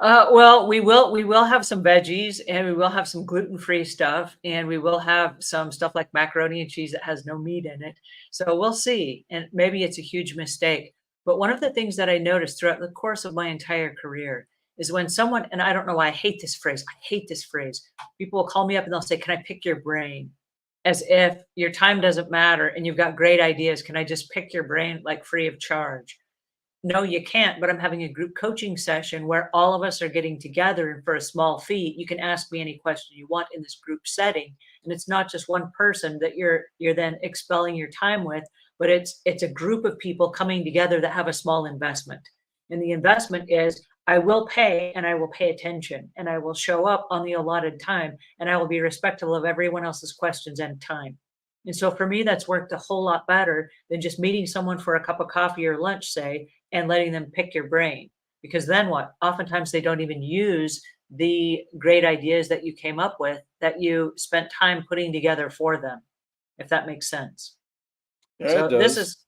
S1: Well, we will have some veggies, and we will have some gluten-free stuff, and we will have some stuff like macaroni and cheese that has no meat in it. So we'll see, and maybe it's a huge mistake. But one of the things that I noticed throughout the course of my entire career is when someone, and I don't know why I hate this phrase. I hate this phrase. People will call me up and they'll say, "Can I pick your brain?" As if your time doesn't matter and you've got great ideas. Can I just pick your brain like free of charge? No, you can't, but I'm having a group coaching session where all of us are getting together, and for a small fee, you can ask me any question you want in this group setting. And it's not just one person that you're then expelling your time with, but it's a group of people coming together that have a small investment. And the investment is I will pay, and I will pay attention, and I will show up on the allotted time, and I will be respectful of everyone else's questions and time. And so for me, that's worked a whole lot better than just meeting someone for a cup of coffee or lunch, say, and letting them pick your brain. Because then what? Oftentimes they don't even use the great ideas that you came up with that you spent time putting together for them, if that makes sense.
S2: Yeah, it
S1: So this
S2: does.
S1: is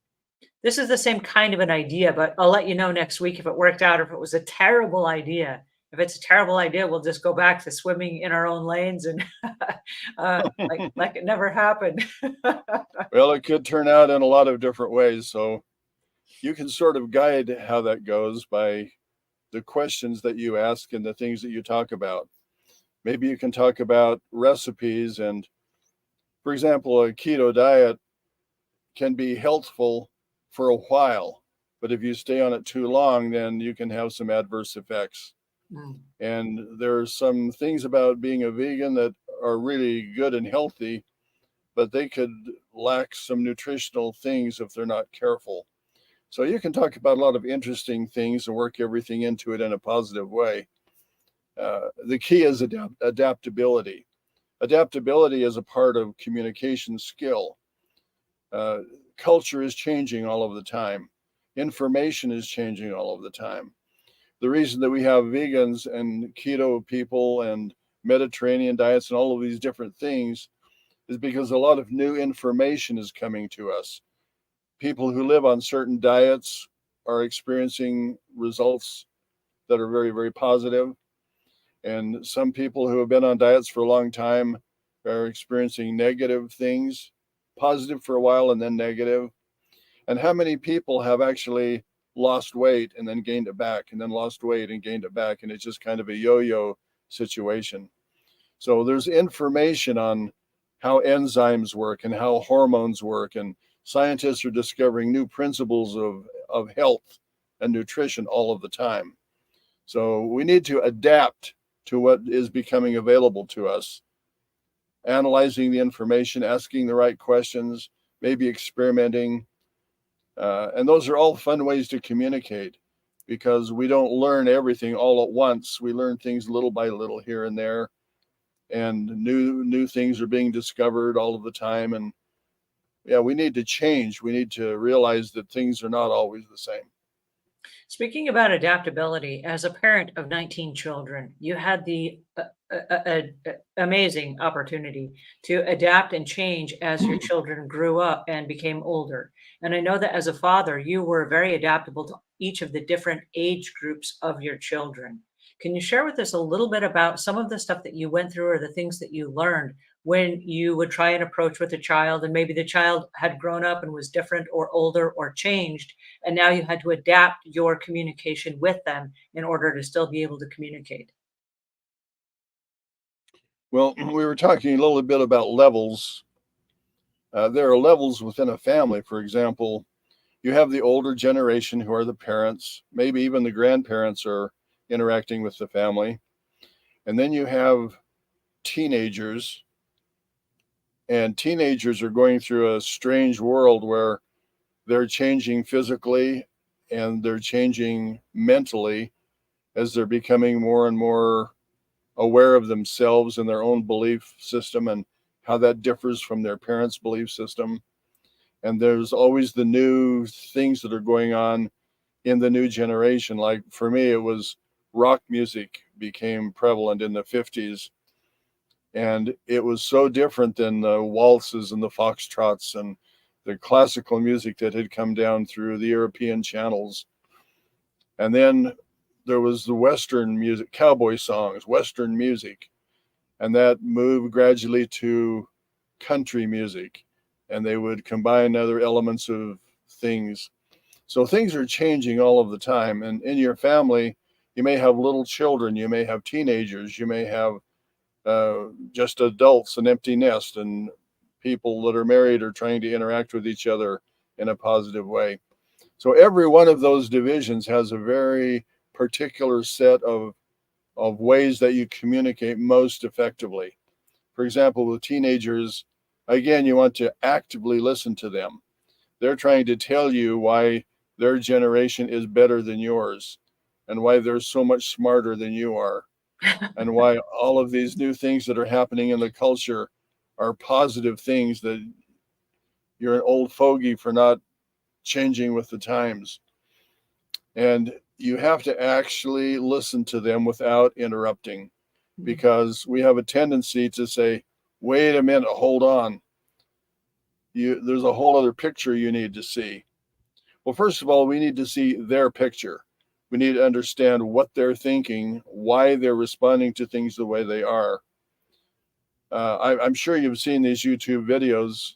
S1: this is the same kind of an idea, but I'll let you know next week if it worked out or if it was a terrible idea. If it's a terrible idea, we'll just go back to swimming in our own lanes and like it never happened.
S2: Well, it could turn out in a lot of different ways. So you can sort of guide how that goes by the questions that you ask and the things that you talk about. Maybe you can talk about recipes. And for example, a keto diet can be healthful for a while, but if you stay on it too long, then you can have some adverse effects.
S1: Mm.
S2: And there are some things about being a vegan that are really good and healthy, but they could lack some nutritional things if they're not careful. So you can talk about a lot of interesting things and work everything into it in a positive way. The key is adaptability. Adaptability is a part of communication skill. Uh, Culture is changing all of the time. Information is changing all of the time. The reason that we have vegans and keto people and Mediterranean diets and all of these different things is because a lot of new information is coming to us. People who live on certain diets are experiencing results that are very, very positive. And some people who have been on diets for a long time are experiencing negative things, positive for a while and then negative. And how many people have actually lost weight and then gained it back and then lost weight and gained it back? And it's just kind of a yo yo situation. So there's information on how enzymes work and how hormones work. And scientists are discovering new principles of health and nutrition all of the time. So we need to adapt to what is becoming available to us, analyzing the information, asking the right questions, maybe experimenting. And those are all fun ways to communicate because we don't learn everything all at once. We learn things little by little here and there, and new things are being discovered all of the time. And yeah, we need to change. We need to realize that things are not always the same.
S1: Speaking about adaptability, as a parent of 19 children, you had the amazing opportunity to adapt and change as your children grew up and became older. And I know that as a father, you were very adaptable to each of the different age groups of your children. Can you share with us a little bit about some of the stuff that you went through or the things that you learned when you would try and approach with a child and maybe the child had grown up and was different or older or changed, and now you had to adapt your communication with them in order to still be able to communicate?
S2: Well, we were talking a little bit about levels. There are levels within a family. For example, you have the older generation who are the parents, maybe even the grandparents are interacting with the family. And then you have teenagers, and teenagers are going through a strange world where they're changing physically and they're changing mentally as they're becoming more and more aware of themselves and their own belief system and how that differs from their parents' belief system. And there's always the new things that are going on in the new generation. Like for me, it was rock music became prevalent in the 50s. And it was so different than the waltzes and the foxtrots and the classical music that had come down through the European channels. And then there was the Western music, cowboy songs, Western music. And that moved gradually to country music. And they would combine other elements of things. So things are changing all of the time. And in your family, you may have little children, you may have teenagers, you may have just adults, an empty nest, and people that are married are trying to interact with each other in a positive way. So every one of those divisions has a very particular set of ways that you communicate most effectively. For example, with teenagers, again, you want to actively listen to them. They're trying to tell you why their generation is better than yours and why they're so much smarter than you are and why all of these new things that are happening in the culture are positive things, that you're an old fogey for not changing with the times. And you have to actually listen to them without interrupting, because we have a tendency to say, wait a minute, hold on. There's a whole other picture you need to see. Well, first of all, we need to see their picture. We need to understand what they're thinking, why they're responding to things the way they are. I'm sure you've seen these YouTube videos.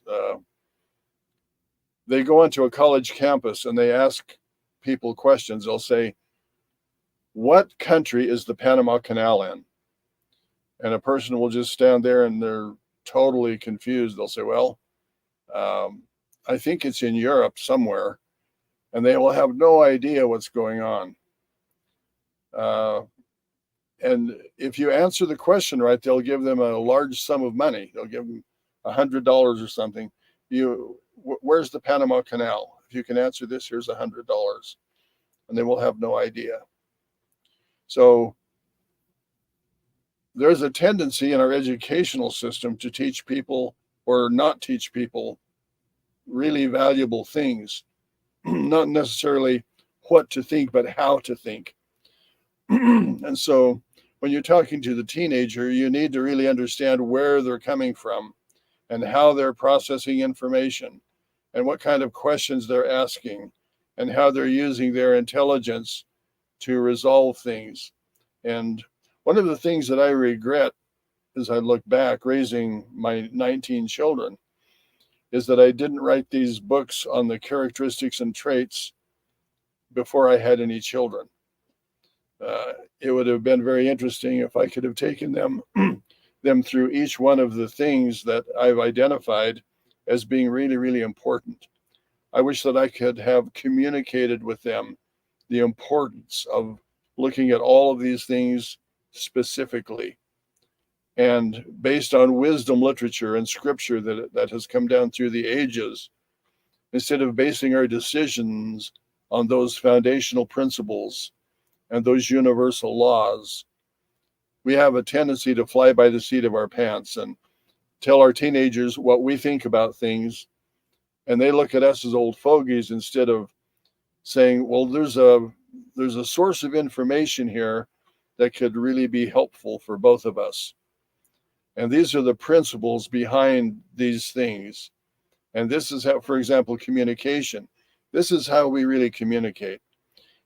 S2: They go into a college campus and they ask people questions. They'll say, what country is the Panama Canal in? And a person will just stand there and they're totally confused. They'll say, well, I think it's in Europe somewhere. And they will have no idea what's going on. And if you answer the question right, they'll give them a large sum of money. They'll give them $100 or something. Where's the Panama Canal? If you can answer this, here's $100. And they will have no idea. So there's a tendency in our educational system to teach people or not teach people really valuable things, not necessarily what to think, but how to think. And so when you're talking to the teenager, you need to really understand where they're coming from and how they're processing information and what kind of questions they're asking and how they're using their intelligence to resolve things. And one of the things that I regret as I look back raising my 19 children is that I didn't write these books on the characteristics and traits before I had any children. It would have been very interesting if I could have taken them through each one of the things that I've identified as being really, really important. I wish that I could have communicated with them the importance of looking at all of these things specifically and based on wisdom literature and scripture that has come down through the ages, instead of basing our decisions on those foundational principles and those universal laws. We have a tendency to fly by the seat of our pants and tell our teenagers what we think about things, and they look at us as old fogies instead of saying, well, there's a source of information here that could really be helpful for both of us. And these are the principles behind these things. And this is how, for example, communication. This is how we really communicate.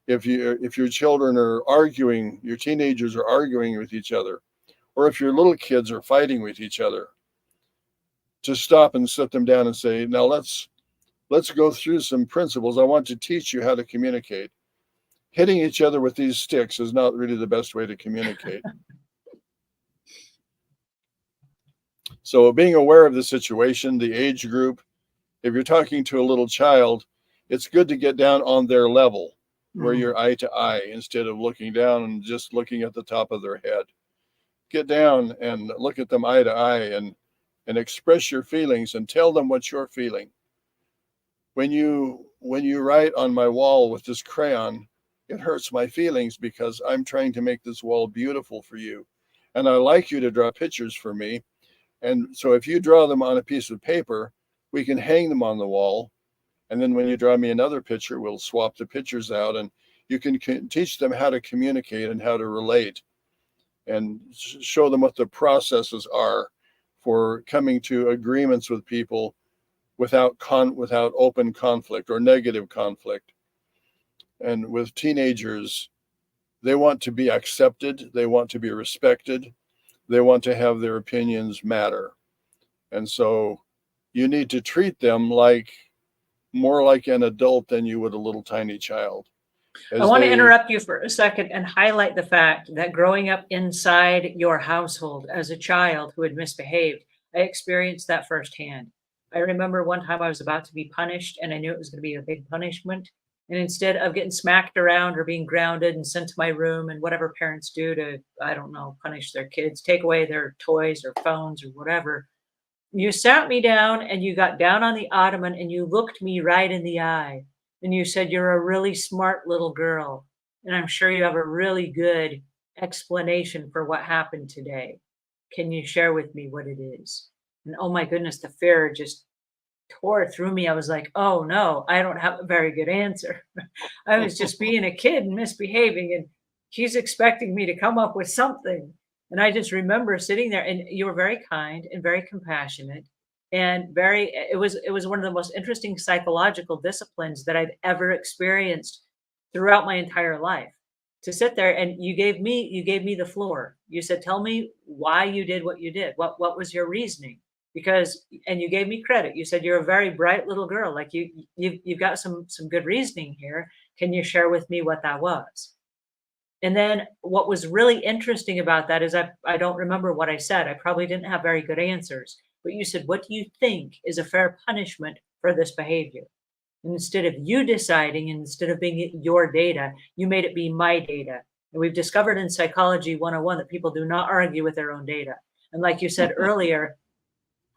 S2: If your children are arguing, your teenagers are arguing with each other, or if your little kids are fighting with each other, to stop and sit them down and say, now let's go through some principles. I want to teach you how to communicate. Hitting each other with these sticks is not really the best way to communicate. So being aware of the situation, the age group, if you're talking to a little child, it's good to get down on their level where you're eye to eye instead of looking down and just looking at the top of their head. Get down and look at them eye to eye and express your feelings and tell them what you're feeling. When you write on my wall with this crayon, it hurts my feelings because I'm trying to make this wall beautiful for you. And I like you to draw pictures for me. And so if you draw them on a piece of paper, we can hang them on the wall. And then when you draw me another picture, we'll swap the pictures out and you can teach them how to communicate and how to relate and show them what the processes are for coming to agreements with people without open conflict or negative conflict. And with teenagers, they want to be accepted, they want to be respected, they want to have their opinions matter. And so you need to treat them more like an adult than you would a little tiny child.
S1: I want to interrupt you for a second and highlight the fact that growing up inside your household as a child who had misbehaved, I experienced that firsthand. I remember one time I was about to be punished and I knew it was going to be a big punishment. And instead of getting smacked around or being grounded and sent to my room and whatever parents do to, I don't know, punish their kids, take away their toys or phones or whatever, you sat me down and you got down on the ottoman and you looked me right in the eye and you said, "You're a really smart little girl. And I'm sure you have a really good explanation for what happened today. Can you share with me what it is?" And oh my goodness, the fear just tore through me. I was like, oh no, I don't have a very good answer. I was just being a kid and misbehaving, and she's expecting me to come up with something. And I just remember sitting there, and you were very kind and very compassionate and very, it was one of the most interesting psychological disciplines that I've ever experienced throughout my entire life. To sit there and you gave me the floor. You said, "Tell me why you did what you did. What was your reasoning?" Because and you gave me credit. You said, "You're a very bright little girl. Like you've got some good reasoning here. Can you share with me what that was?" And then what was really interesting about that is I don't remember what I said. I probably didn't have very good answers. But you said, "What do you think is a fair punishment for this behavior?" And instead of you deciding, and instead of being your data, you made it be my data. And we've discovered in Psychology 101 that people do not argue with their own data. And like you said earlier,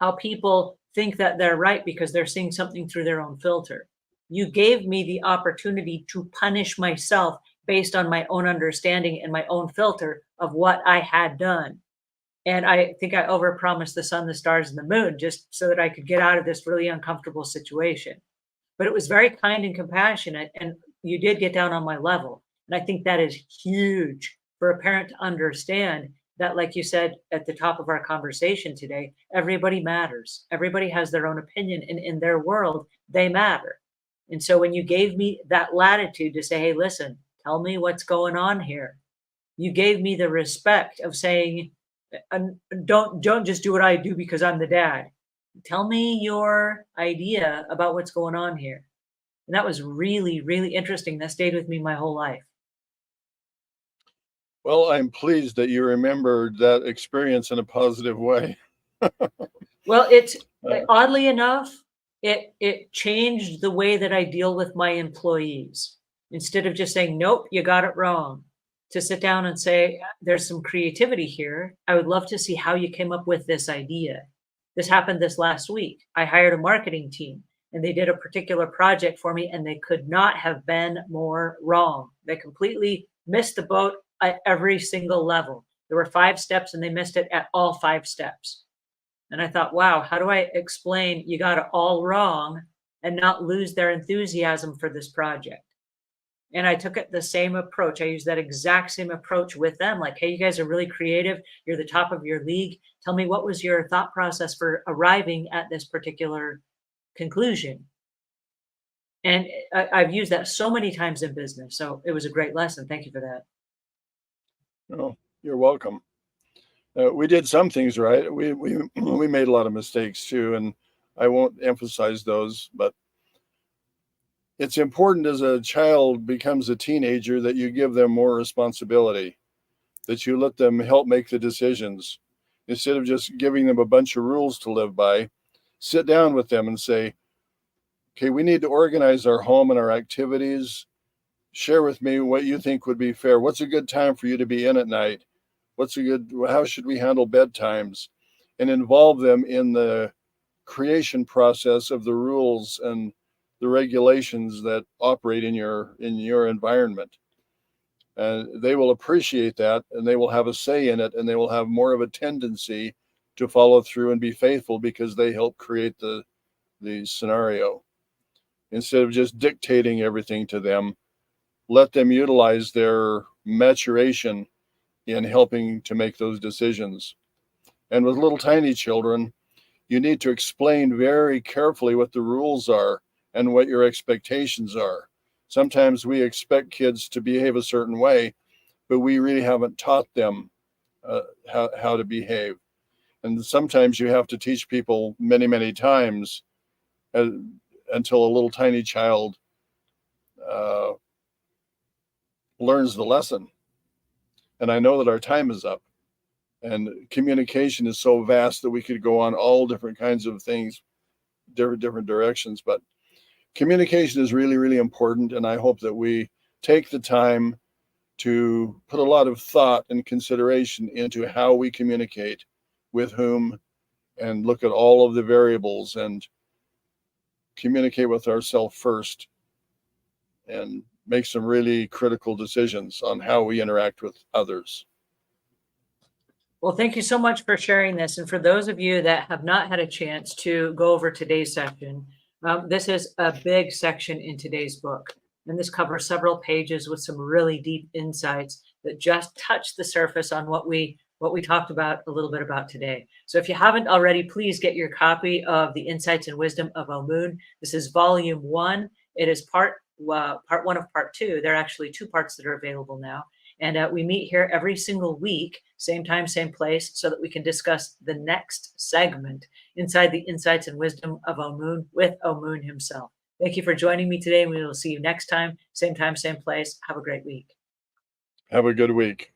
S1: how people think that they're right because they're seeing something through their own filter. You gave me the opportunity to punish myself based on my own understanding and my own filter of what I had done. And I think I overpromised the sun, the stars, and the moon just so that I could get out of this really uncomfortable situation. But it was very kind and compassionate, and you did get down on my level. And I think that is huge for a parent to understand that, like you said at the top of our conversation today, everybody matters. Everybody has their own opinion, and in their world, they matter. And so when you gave me that latitude to say, "Hey, listen, tell me what's going on here," you gave me the respect of saying, don't just do what I do because I'm the dad. Tell me your idea about what's going on here." And that was really, really interesting. That stayed with me my whole life.
S2: Well, I'm pleased that you remembered that experience in a positive way.
S1: Well, it's
S2: Uh,
S1: oddly enough, it changed the way that I deal with my employees. Instead of just saying, "Nope, you got it wrong," to sit down and say, "There's some creativity here. I would love to see how you came up with this idea." This happened this last week. I hired a marketing team and they did a particular project for me and they could not have been more wrong. They completely missed the boat at every single level. There were 5 steps and they missed it at all 5 steps. And I thought, wow, how do I explain you got it all wrong and not lose their enthusiasm for this project? And I took it the same approach. I used that exact same approach with them. Like, "Hey, you guys are really creative. You're the top of your league. Tell me, what was your thought process for arriving at this particular conclusion?" And I've used that so many times in business. So it was a great lesson. Thank you for that.
S2: oh, you're welcome. We did some things right. We made a lot of mistakes too, and I won't emphasize those. But it's important as a child becomes a teenager that you give them more responsibility, that you let them help make the decisions instead of just giving them a bunch of rules to live by. Sit down with them and say, okay, we need to organize our home and our activities. Share with me what you think would be fair. What's a good time for you to be in at night? How should we handle bedtimes? And involve them in the creation process of the rules and the regulations that operate in your environment. And they will appreciate that, and they will have a say in it, and they will have more of a tendency to follow through and be faithful because they help create the scenario. Instead of just dictating everything to them, let them utilize their maturation in helping to make those decisions. And with little tiny children, you need to explain very carefully what the rules are and what your expectations are. Sometimes we expect kids to behave a certain way, but we really haven't taught them how to behave. And sometimes you have to teach people many, many times uh, until a little tiny child uh, learns the lesson. And I know that our time is up, and communication is so vast that we could go on all different kinds of things, different directions. But communication is really, really important. And I hope that we take the time to put a lot of thought and consideration into how we communicate with whom and look at all of the variables and communicate with ourselves first and make some really critical decisions on how we interact with others.
S1: Well, thank you so much for sharing this. And for those of you that have not had a chance to go over today's section, this is a big section in today's book. And this covers several pages with some really deep insights that just touch the surface on what we talked about a little bit about today. So if you haven't already, please get your copy of The Insights and Wisdom of Omuugn. This is volume 1. It is part 1 of part 2. There are actually 2 parts that are available now. And we meet here every single week, same time, same place, so that we can discuss the next segment inside the Insights and Wisdom of Omuugn with Omuugn himself. Thank you for joining me today. We will see you next time, same place. Have a great week.
S2: Have a good week.